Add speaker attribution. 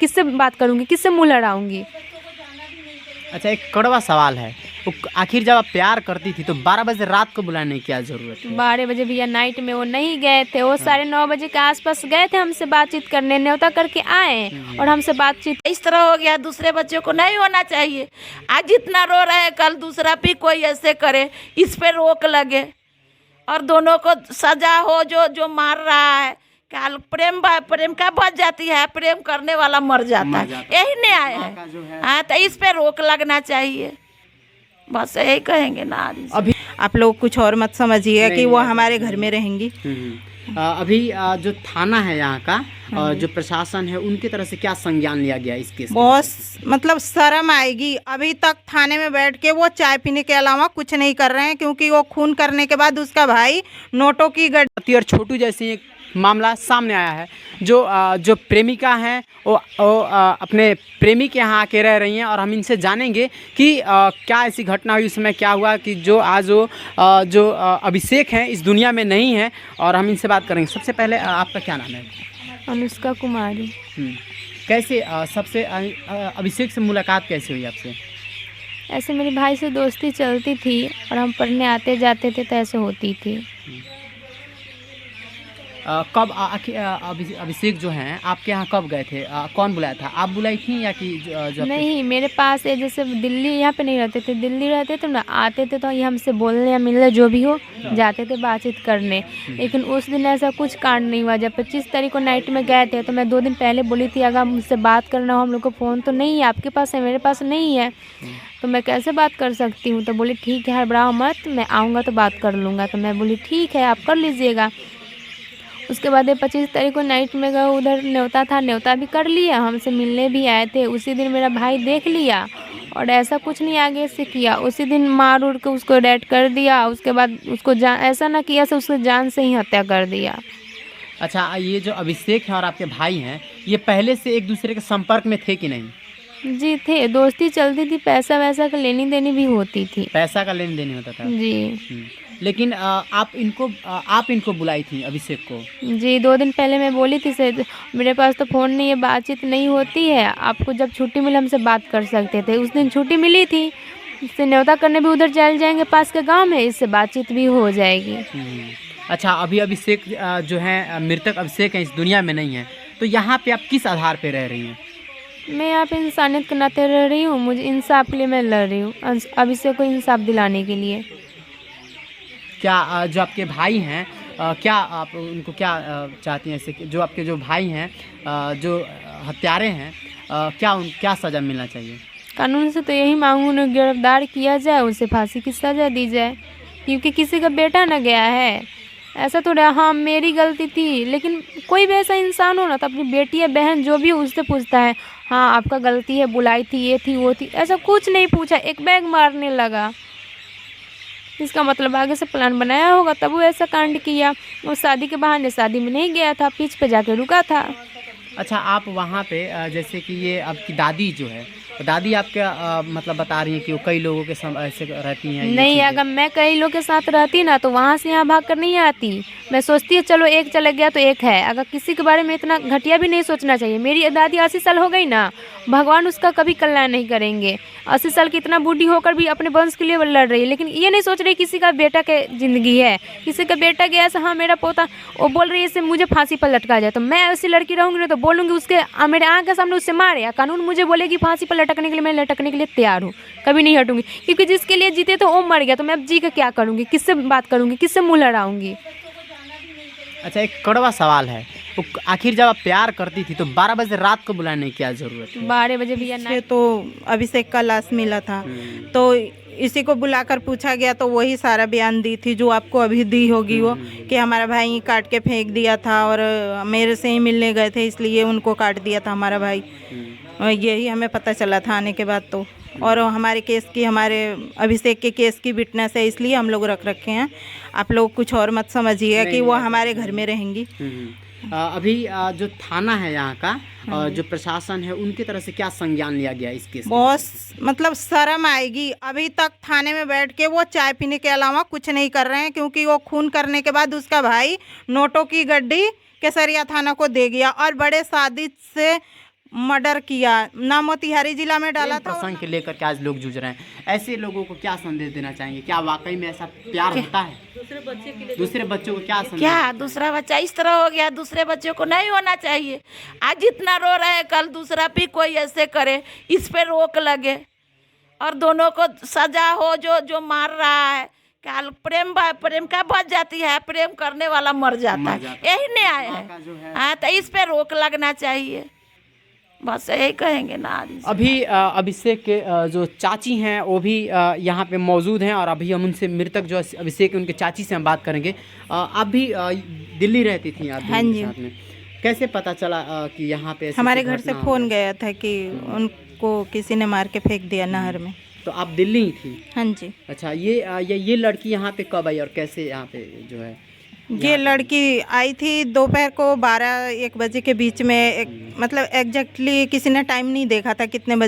Speaker 1: किससे बात करूँगी, किससे मुँह लड़ाऊँगी।
Speaker 2: अच्छा, एक कड़वा सवाल है, आखिर जब आप प्यार करती थी तो 12 बजे रात को बुलाने की क्या जरूरत है?
Speaker 1: 12 बजे भैया नाइट में वो नहीं गए थे, वो 9:30 बजे के आसपास गए थे हमसे बातचीत करने, न्योता करके आए और हमसे बातचीत।
Speaker 3: इस तरह हो गया, दूसरे बच्चों को नहीं होना चाहिए। आज जितना रो रहे हैं कल दूसरा भी कोई ऐसे करे, इस पे रोक लगे और दोनों को सजा हो। जो मार रहा है काल प्रेम का बच जाती है, प्रेम करने वाला मर जाता है, यही न्याय है। हाँ, तो इस पे रोक लगना चाहिए, बस यही कहेंगे ना।
Speaker 4: अभी आप लोग कुछ और मत समझिए कि वो हमारे घर में रहेंगी।
Speaker 2: अभी जो थाना है यहाँ का और जो प्रशासन है उनकी तरफ से क्या संज्ञान लिया गया इस केस में?
Speaker 4: बहुत मतलब शर्म आएगी। अभी तक थाने में बैठ के वो चाय पीने के अलावा कुछ नहीं कर रहे हैं, क्योंकि वो खून करने के बाद उसका भाई नोटों की
Speaker 2: और छोटू जैसे एक मामला सामने आया है। जो प्रेमिका हैं वो अपने प्रेमी के यहाँ आके रह रही हैं और हम इनसे जानेंगे कि क्या ऐसी घटना हुई, उस समय क्या हुआ कि जो आज जो अभिषेक हैं इस दुनिया में नहीं है, और हम इनसे बात करेंगे। सबसे पहले आपका क्या नाम है?
Speaker 1: अनुष्का कुमारी।
Speaker 2: कैसे सबसे अभिषेक से मुलाकात कैसे हुई आपसे?
Speaker 1: ऐसे मेरे भाई से दोस्ती चलती थी और हम पढ़ने आते जाते थे तो ऐसे होती थी।
Speaker 2: कब अभिषेक जो हैं आपके यहाँ कब गए थे? कौन बुलाया था? आप बुलाई थी या कि जो
Speaker 1: नहीं, मेरे पास है, जैसे दिल्ली यहाँ पे नहीं रहते थे, दिल्ली रहते थे ना, आते थे तो ये हमसे बोलने या मिलने जो भी हो जाते थे बातचीत करने। लेकिन उस दिन ऐसा कुछ कांड नहीं हुआ। जब 25 तारीख को नाइट में गए थे तो मैं 2 दिन पहले बोली थी अगर मुझसे बात करना हो, हम लोग को फ़ोन तो नहीं है, आपके पास है, मेरे पास नहीं है, तो मैं कैसे बात कर सकती हूँ। तो बोली ठीक है, हड़बड़ाओ मत, मैं आऊँगा तो बात कर लूँगा। तो मैं बोली ठीक है, आप कर लीजिएगा। उसके बाद 25 तारीख को नाइट में गए, उधर न्योता था, न्योता भी कर लिया, हमसे मिलने भी आए थे। उसी दिन मेरा भाई देख लिया और ऐसा कुछ नहीं आगे से किया। उसी दिन मार उड़ के उसको डेड कर दिया। उसके बाद उसको ऐसा ना किया से उसको जान से ही हत्या कर दिया।
Speaker 2: अच्छा, ये जो अभिषेक हैं और आपके भाई हैं, ये पहले से एक दूसरे के संपर्क में थे कि नहीं?
Speaker 1: जी थे, दोस्ती चलती थी, पैसा वैसा का लेनी देनी भी होती थी।
Speaker 2: पैसा का लेन देन होता था
Speaker 1: जी।
Speaker 2: लेकिन आप इनको बुलाई थी अभिषेक को?
Speaker 1: जी, 2 दिन पहले मैं बोली थी से मेरे पास तो फ़ोन नहीं है, बातचीत नहीं होती है, आपको जब छुट्टी मिले हमसे बात कर सकते थे। उस दिन छुट्टी मिली थी, इससे न्योता करने भी उधर चल जाएंगे पास के गांव में, इससे बातचीत भी हो जाएगी।
Speaker 2: अच्छा, अभी अभिषेक जो है मृतक अभिषेक हैं इस दुनिया में नहीं है, तो यहाँ पे आप किस आधार पे रह रही हैं?
Speaker 1: मैं यहाँ पे इंसानियत के नाते रह रही हूँ, मुझे इंसाफ के लिए मैं लड़ रही हूँ, अभिषेक को इंसाफ दिलाने के लिए।
Speaker 2: क्या जो आपके भाई हैं क्या आप उनको क्या चाहती हैं, ऐसे जो आपके जो भाई हैं जो हत्यारे हैं, क्या सज़ा मिलना चाहिए?
Speaker 1: कानून से तो यही मांगू, उन्हें गिरफ्तार किया जाए, उसे फांसी की सज़ा दी जाए, क्योंकि किसी का बेटा न गया है। ऐसा तो हाँ मेरी गलती थी, लेकिन कोई भी ऐसा इंसान हो ना तो अपनी बेटी या बहन जो भी उससे पूछता है हाँ आपका गलती है, बुलाई थी, ये थी वो थी, ऐसा कुछ नहीं पूछा, एक बैग मारने लगा। इसका मतलब आगे से प्लान बनाया होगा तब वो ऐसा कांड किया। वो शादी के बहाने शादी में नहीं गया था, पीछ पे जाके रुका था।
Speaker 2: अच्छा, आप वहाँ पे जैसे कि ये आपकी दादी जो है, दादी आपका मतलब बता रही हैं कि वो कई लोगों के ऐसे रहती हैं?
Speaker 1: नहीं, अगर मैं कई लोगों के साथ रहती ना तो वहाँ से यहाँ भाग कर नहीं आती। मैं सोचती है चलो एक चला गया तो एक है, अगर किसी के बारे में इतना घटिया भी नहीं सोचना चाहिए। मेरी दादी 80 साल हो गई ना, भगवान उसका कभी कल्याण नहीं करेंगे। 80 साल की इतना बूढ़ी होकर भी अपने वंश के लिए लड़ रही है, लेकिन ये नहीं सोच रही किसी का बेटा के ज़िंदगी है, किसी का बेटा गया ऐसा हाँ मेरा पोता, वो बोल रही है इससे मुझे फांसी पर लटका जाए, तो मैं ऐसी लड़की रहूँगी ना तो बोलूँगी उसके मेरे आँख के सामने उससे मारे, या कानून मुझे बोलेगी फांसी पर लटकने के लिए, मैं लटकने के लिए तैयार हूँ, कभी नहीं हटूँगी। क्योंकि जिसके लिए जीते तो वो मर गया, तो मैं अब जी के क्या करूँगी, किससे बात करूँगी, किससे मुँह लड़ाऊँगी।
Speaker 2: अच्छा, एक कड़वा सवाल है, आखिर जब आप प्यार करती थी तो 12 बजे रात को बुलाने की क्या जरूरत है?
Speaker 1: 12 बजे भैया
Speaker 4: से तो अभिषेक का लाश मिला था, तो इसी को बुलाकर पूछा गया तो वही सारा बयान दी थी जो आपको अभी दी होगी वो, कि हमारा भाई काट के फेंक दिया था और मेरे से ही मिलने गए थे इसलिए उनको काट दिया था हमारा भाई। यही हमें पता चला था आने के बाद तो। और हमारे केस की, हमारे अभिषेक के केस की विटनेस है, इसलिए हम लोग रख रखे हैं। आप लोग कुछ और मत समझिएगा कि वो हमारे घर में रहेंगी।
Speaker 2: अभी जो थाना है यहाँ का और जो प्रशासन है उनकी तरफ से क्या संज्ञान लिया गया इस केस में?
Speaker 4: बहुत मतलब शर्म आएगी। अभी तक थाने में बैठ के वो चाय पीने के अलावा कुछ नहीं कर रहे हैं, क्योंकि वो खून करने के बाद उसका भाई नोटों की गड्डी केसरिया थाना को दे गया और बड़े साजिश से मर्डर किया ना, मोतिहारी जिला में डाला था।
Speaker 2: प्रसंग के लेकर के आज लोग जूझ रहे हैं, ऐसे लोगों को क्या संदेश देना चाहेंगे? क्या वाकई में ऐसा प्यार होता है? दूसरे बच्चों को क्या संदेश?
Speaker 3: क्या दूसरा बच्चा इस तरह हो गया, दूसरे बच्चों को नहीं होना चाहिए। आज जितना रो रहे हैं कल दूसरा भी कोई ऐसे करे, इस पे रोक लगे और दोनों को सजा हो। जो जो मार रहा है, कल प्रेम का बच जाती है, प्रेम करने वाला मर जाता है, यही न्याय है। हाँ, तो इस पे रोक लगना चाहिए, बस यही कहेंगे ना।
Speaker 2: अभी अभिषेक के जो चाची हैं वो भी यहाँ पे मौजूद हैं और अभी हम उनसे मृतक जो अभिषेक उनके चाची से हम बात करेंगे। आप भी दिल्ली रहती थी आप?
Speaker 4: हाँ जी।
Speaker 2: साथ में कैसे पता चला कि यहाँ पे
Speaker 4: हमारे घर से फ़ोन गया था कि उनको किसी ने मार के फेंक दिया नहर में।
Speaker 2: तो आप दिल्ली ही थी?
Speaker 4: हाँ जी।
Speaker 2: अच्छा, ये लड़की यहाँ पे कब आई और कैसे यहाँ पे जो है?
Speaker 4: ये लड़की आई थी दोपहर को 12-1 बजे के बीच में, मतलब एग्जैक्टली किसी ने टाइम नहीं देखा था कितने बजे